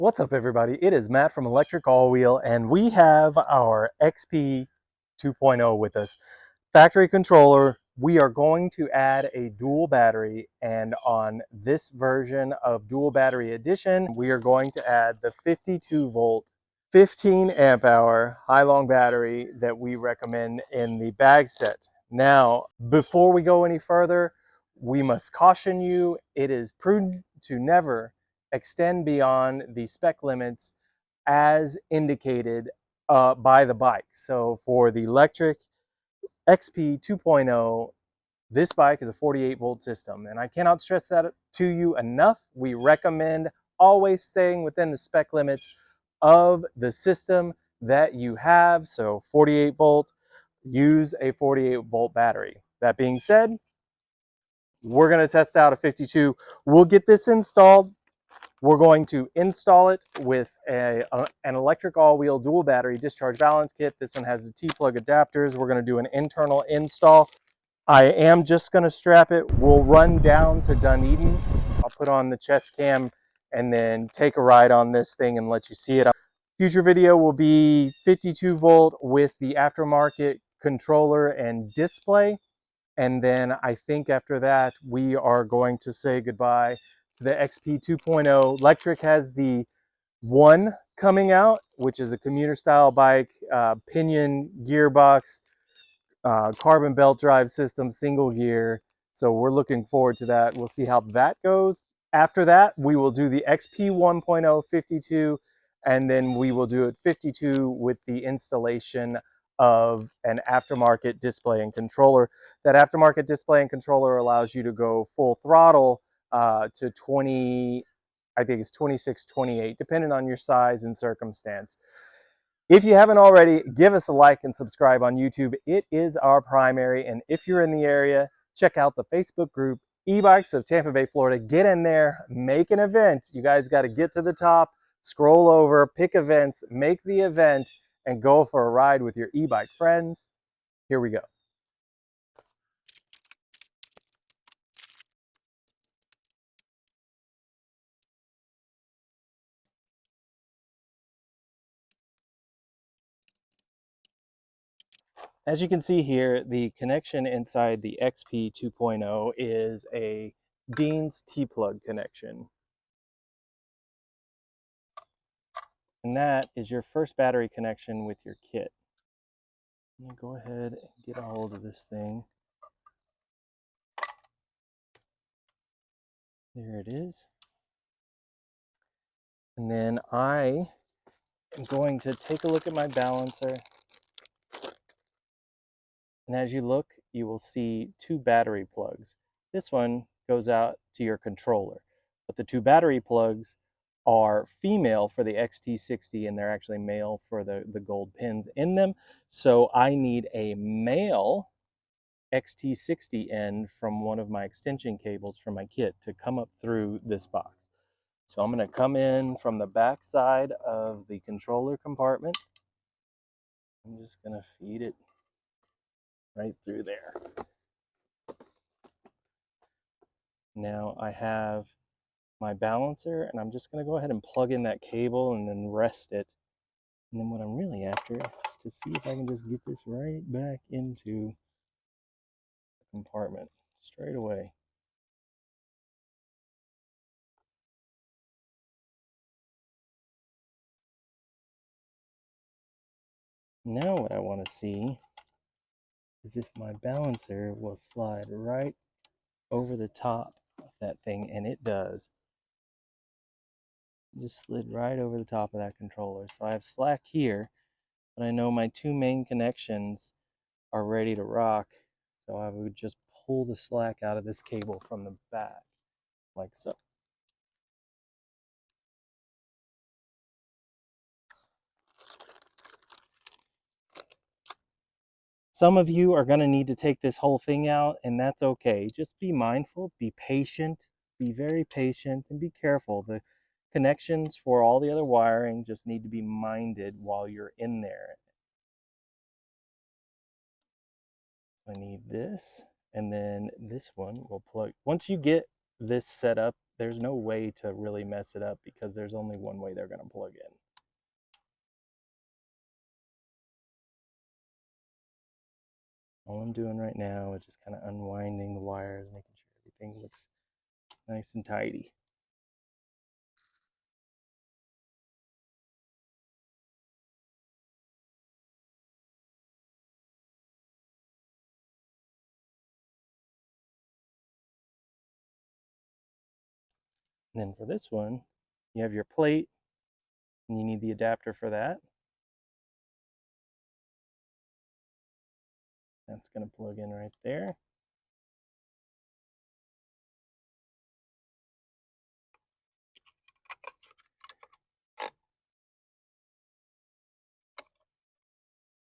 What's up, everybody? It is Matt from Electric All Wheel, and we have our XP 2.0 with us. Factory controller. We are going to add a dual battery, and on this version of dual battery edition, we are going to add the 52 volt, 15 amp hour high long battery that we recommend in the bag set. Now, before we go any further, we must caution you, it is prudent to never extend beyond the spec limits as indicated by the bike. So for the Lectric XP 2.0, this bike is a 48 volt system, and I cannot stress that to you enough. We recommend always staying within the spec limits of the system that you have. So 48 volt, use a 48 volt battery. That being said, we're going to test out a 52. We'll get this installed. We're going to install it with an electric all-wheel dual battery discharge balance kit. This one has the T-plug adapters. We're going to do an internal install. I am just going to strap it. We'll run down to Dunedin. I'll put on the chest cam and then take a ride on this thing and let you see it. Future video will be 52 volt with the aftermarket controller and display. And then I think after that, we are going to say goodbye to the XP 2.0. Lectric has the One coming out, which is a commuter style bike, pinion gearbox, carbon belt drive system, single gear. So we're looking forward to that. We'll see how that goes. After that, we will do the XP 1.0 52, and then we will do it 52 with the installation of an aftermarket display and controller. That aftermarket display and controller allows you to go full throttle to 20, I think it's 26, 28, depending on your size and circumstance. If you haven't already, give us a like and subscribe on YouTube. It is our primary, and if you're in the area, check out the Facebook group, E-Bikes of Tampa Bay, Florida. Get in there, make an event. You guys got to get to the top, scroll over, pick events, make the event, and go for a ride with your e-bike friends. Here we go. As you can see here, the connection inside the XP 2.0 is a Dean's T-plug connection. And that is your first battery connection with your kit. I'm going to go ahead and get a hold of this thing. There it is. And then I am going to take a look at my balancer. And as you look, you will see two battery plugs. This one goes out to your controller, but the two battery plugs are female for the XT60 and they're actually male for the gold pins in them. So I need a male XT60 end from one of my extension cables from my kit to come up through this box. So I'm going to come in from the back side of the controller compartment. I'm just going to feed it right through there. Now I have my balancer, and I'm just going to go ahead and plug in that cable and then rest it. And then what I'm really after is to see if I can just get this right back into the compartment straight away. Now what I want to see is if my balancer will slide right over the top of that thing, and it does. It just slid right over the top of that controller. So I have slack here, but I know my two main connections are ready to rock. So I would just pull the slack out of this cable from the back, like so. Some of you are going to need to take this whole thing out, and that's okay. Just be mindful, be patient, be very patient, and be careful. The connections for all the other wiring just need to be minded while you're in there. I need this, and then this one will plug. Once you get this set up, there's no way to really mess it up because there's only one way they're going to plug in. All I'm doing right now is just kind of unwinding the wires, making sure everything looks nice and tidy. And then for this one, you have your plate, and you need the adapter for that. That's going to plug in right there.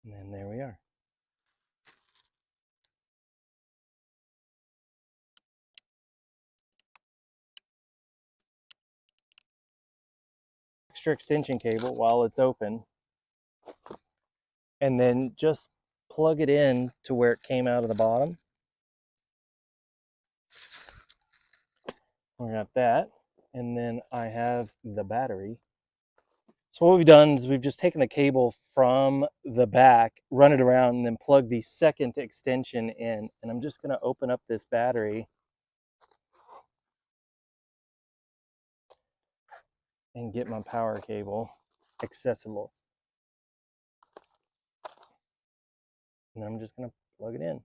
And then there we are. Extra extension cable while it's open. And then just plug it in to where it came out of the bottom. We got that. And then I have the battery. So what we've done is we've just taken the cable from the back, run it around, and then plug the second extension in. And I'm just going to open up this battery and get my power cable accessible. And I'm just going to plug it in.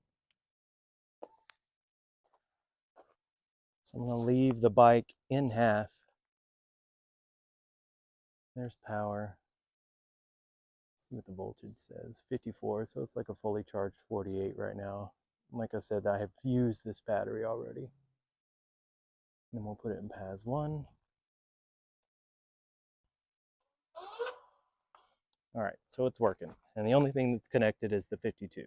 So I'm going to leave the bike in half. There's power. Let's see what the voltage says. 54, so it's like a fully charged 48 right now. Like I said, I have used this battery already. Then we'll put it in PAS 1. All right, so it's working. And the only thing that's connected is the 52.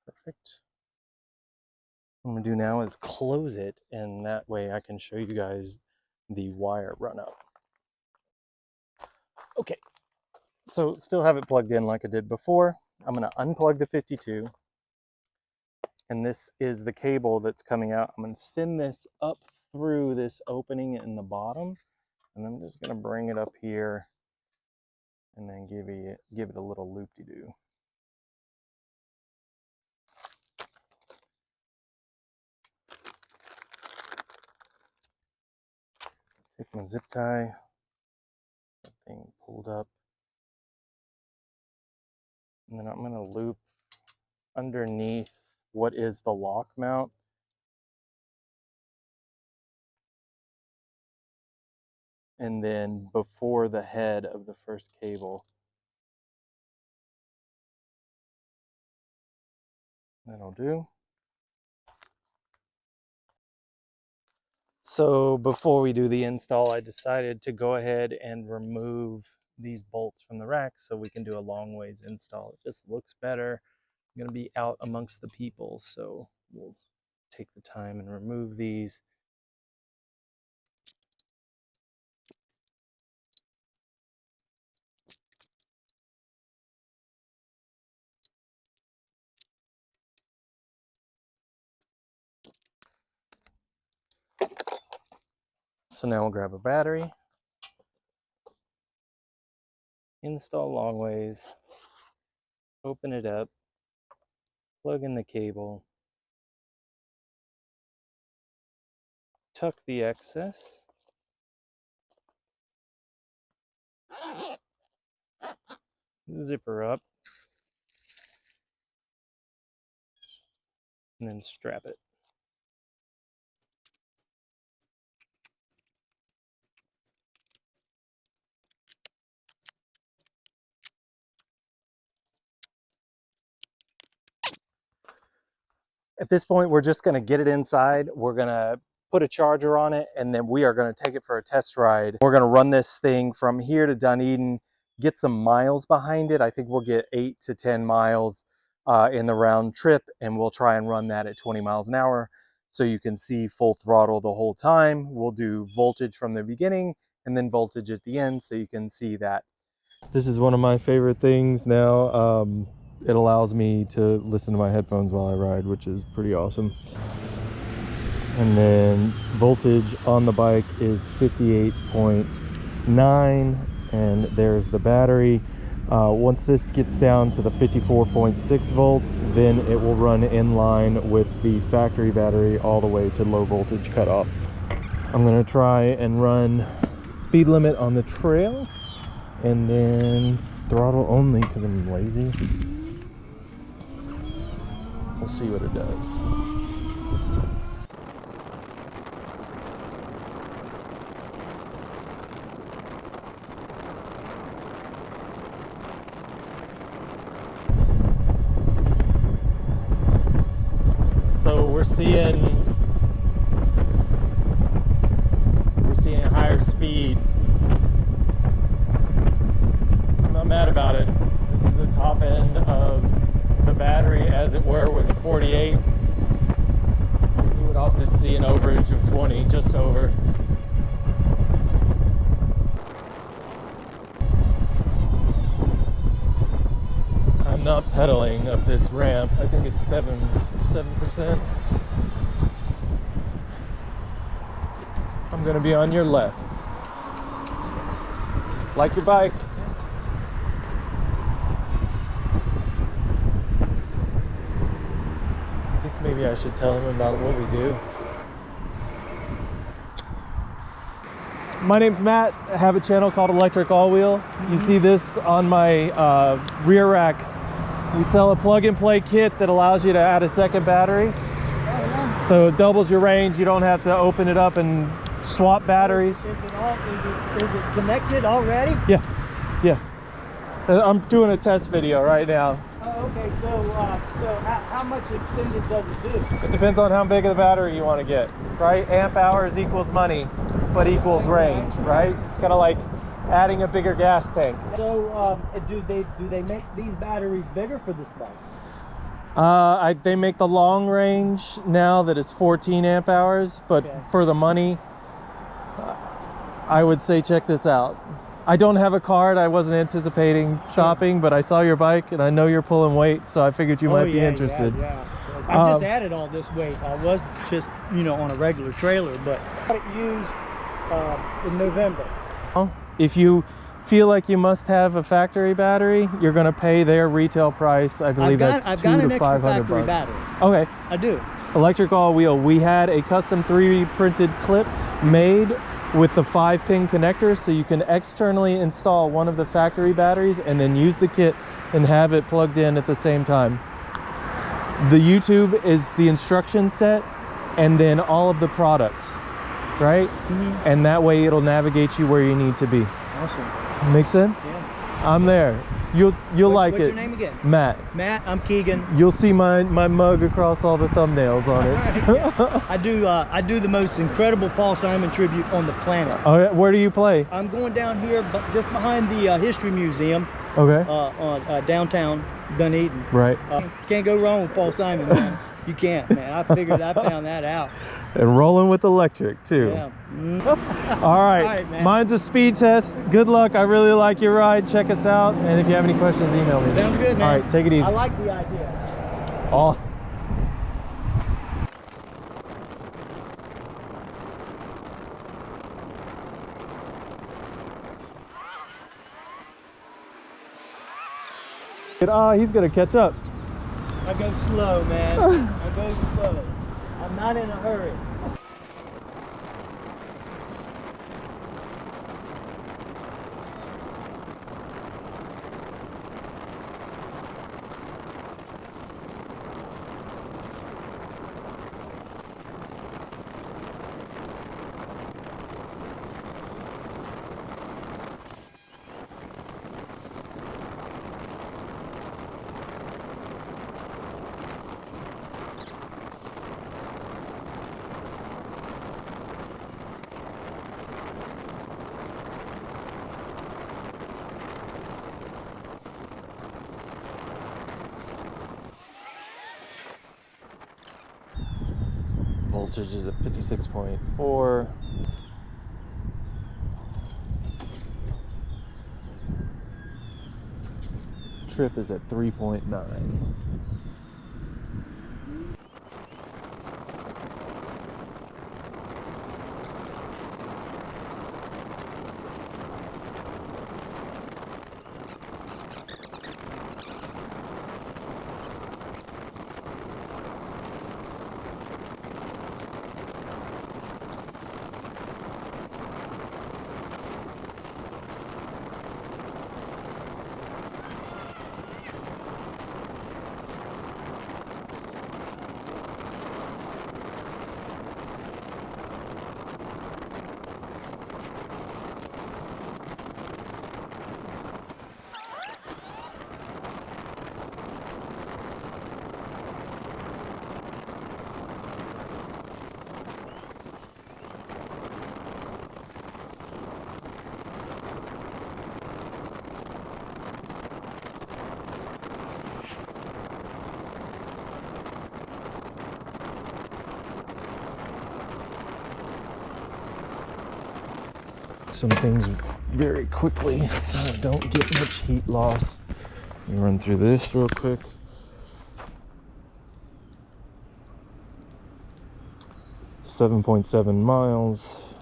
Perfect. What I'm gonna do now is close it, and that way I can show you guys the wire run up. Okay, so still have it plugged in like I did before. I'm gonna unplug the 52, and this is the cable that's coming out. I'm gonna send this up through this opening in the bottom, and I'm just gonna bring it up here and then give it a little loop-de-doo. Take my zip tie, that thing pulled up, and then I'm gonna loop underneath what is the lock mount. And then before the head of the first cable. That'll do. So before we do the install, I decided to go ahead and remove these bolts from the rack so we can do a long ways install. It just looks better. I'm going to be out amongst the people, so we'll take the time and remove these. So now we'll grab a battery, install long ways, open it up, plug in the cable, tuck the excess, zipper up, and then strap it. At this point, we're just going to get it inside. We're going to put a charger on it, and then we are going to take it for a test ride. We're going to run this thing from here to Dunedin, get some miles behind it. I think we'll get 8 to 10 miles in the round trip, and we'll try and run that at 20 miles an hour so you can see full throttle the whole time. We'll do voltage from the beginning and then voltage at the end so you can see that. This is one of my favorite things now. it allows me to listen to my headphones while I ride, which is pretty awesome. And then voltage on the bike is 58.9, and there's the battery. Once this gets down to the 54.6 volts, then it will run in line with the factory battery all the way to low voltage cutoff. I'm gonna try and run speed limit on the trail and then throttle only because I'm lazy. We'll see what it does. So we're seeing higher speed. I'm not mad about it. This is the top end of the battery, as it were, with a 48. You would often see an overage of 20, just over. I'm not pedaling up this ramp. I think it's 7%. I'm gonna be on your left. Like your bike. I think maybe I should tell him about what we do. My name's Matt. I have a channel called Electric All-Wheel. You see this on my rear rack. We sell a plug-and-play kit that allows you to add a second battery. So it doubles your range. You don't have to open it up and swap batteries. Is it connected already? Yeah. I'm doing a test video right now. Oh, okay. So how much extended does it do? It depends on how big of the battery you want to get, right? Amp hours equals money, but equals range, right? It's kind of like adding a bigger gas tank. So do they make these batteries bigger for this bike? They make the long range now that is 14 amp hours, but for the money, I would say check this out. I don't have a card. I wasn't anticipating shopping, but I saw your bike and I know you're pulling weight, so I figured you might be interested. Yeah. I just added all this weight. I was just, on a regular trailer, but I got it used in November. If you feel like you must have a factory battery, you're going to pay their retail price. I believe that's $200 to $500. Battery. Okay. I do. Electric All-Wheel. We had a custom 3D printed clip made with the 5-pin connector, so you can externally install one of the factory batteries and then use the kit and have it plugged in at the same time. The YouTube is the instruction set and then all of the products, right? And that way it'll navigate you where you need to be. Awesome. Make sense? Yeah. I'm there. You'll like it. What's your name again? Matt. Matt, I'm Keegan. You'll see my mug across all the thumbnails on it. I do the most incredible Paul Simon tribute on the planet. Oh, yeah. Where do you play? I'm going down here, just behind the History Museum. Okay. On downtown Dunedin. Right. Can't go wrong with Paul Simon, man. You can't, man. I found that out. And rolling with electric too. Yeah. All right, man. Mine's a speed test. Good luck. I really like your ride. Check us out. And if you have any questions, email me. Sounds good, man. All right, take it easy. I like the idea. Awesome. He's gonna catch up. I go slow, man. I go slow. I'm not in a hurry. Voltage is at 56.4. trip is at 3.9. Some things very quickly so I don't get much heat loss. Let me run through this real quick. 7.7 miles.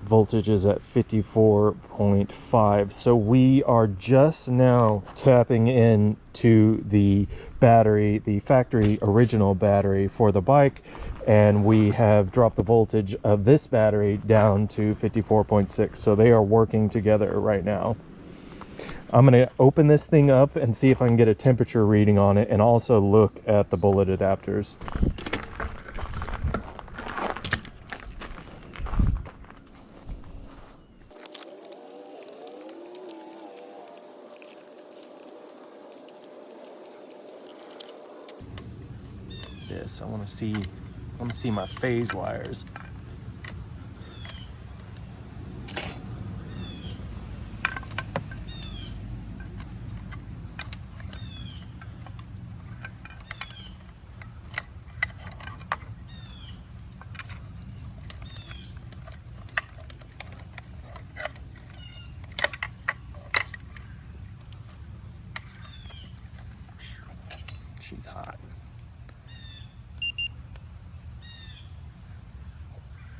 Voltage is at 54.5. So we are just now tapping into the battery, the factory original battery for the bike, and we have dropped the voltage of this battery down to 54.6. So they are working together right now. I'm going to open this thing up and see if I can get a temperature reading on it, and also look at the bullet adapters. This, I want to see my phase wires. She's hot.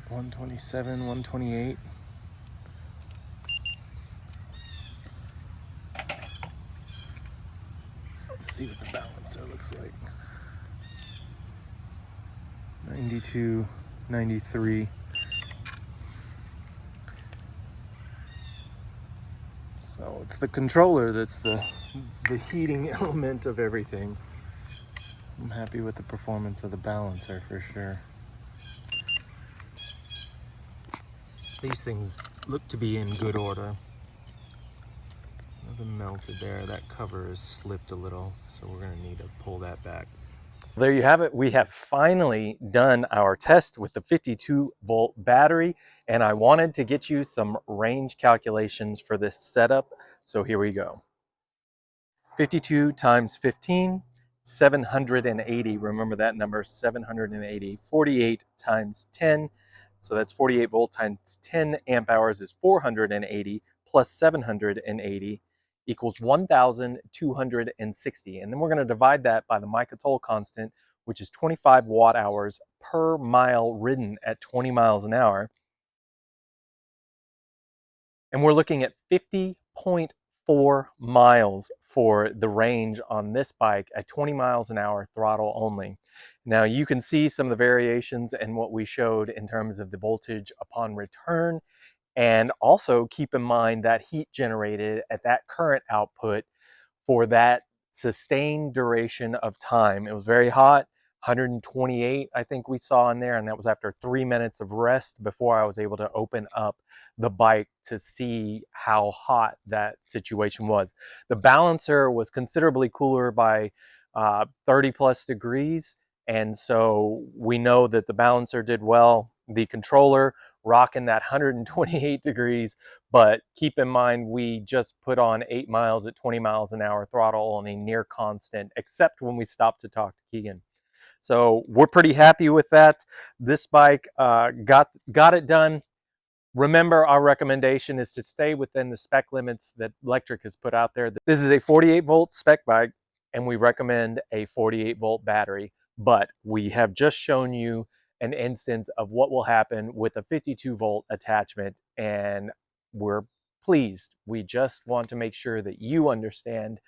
127, 128. Let's see what the balancer looks like. 92, 93. So it's the controller that's the heating element of everything. I'm happy with the performance of the balancer for sure. These things look to be in good order. Nothing melted there. That cover is slipped a little, so we're going to need to pull that back. There you have it. We have finally done our test with the 52-volt battery, and I wanted to get you some range calculations for this setup, so here we go. 52 times 15, 780. Remember that number, 780. 48 times 10. So that's 48 volt times 10 amp hours is 480 plus 780 equals 1,260. And then we're going to divide that by the Mica toll constant, which is 25 watt hours per mile ridden at 20 miles an hour. And we're looking at 50.4 miles for the range on this bike at 20 miles an hour throttle only. Now you can see some of the variations in what we showed in terms of the voltage upon return, and also keep in mind that heat generated at that current output for that sustained duration of time. It was very hot, 128 I think we saw in there, and that was after 3 minutes of rest before I was able to open up the bike to see how hot that situation was. The balancer was considerably cooler by 30 plus degrees, and so we know that the balancer did well. The controller rocking that 128 degrees, but keep in mind we just put on 8 miles at 20 miles an hour throttle on a near constant, except when we stopped to talk to Keegan. So we're pretty happy with that. This bike got it done. Remember, our recommendation is to stay within the spec limits that Lectric has put out there. This is a 48 volt spec bike, and we recommend a 48 volt battery, but we have just shown you an instance of what will happen with a 52 volt attachment, and we're pleased. We just want to make sure that you understand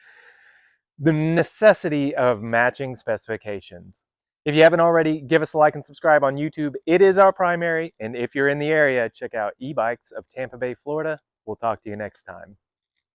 the necessity of matching specifications. If you haven't already, give us a like and subscribe on YouTube. It is our primary, and if you're in the area, check out E-Bikes of Tampa Bay, Florida. We'll talk to you next time.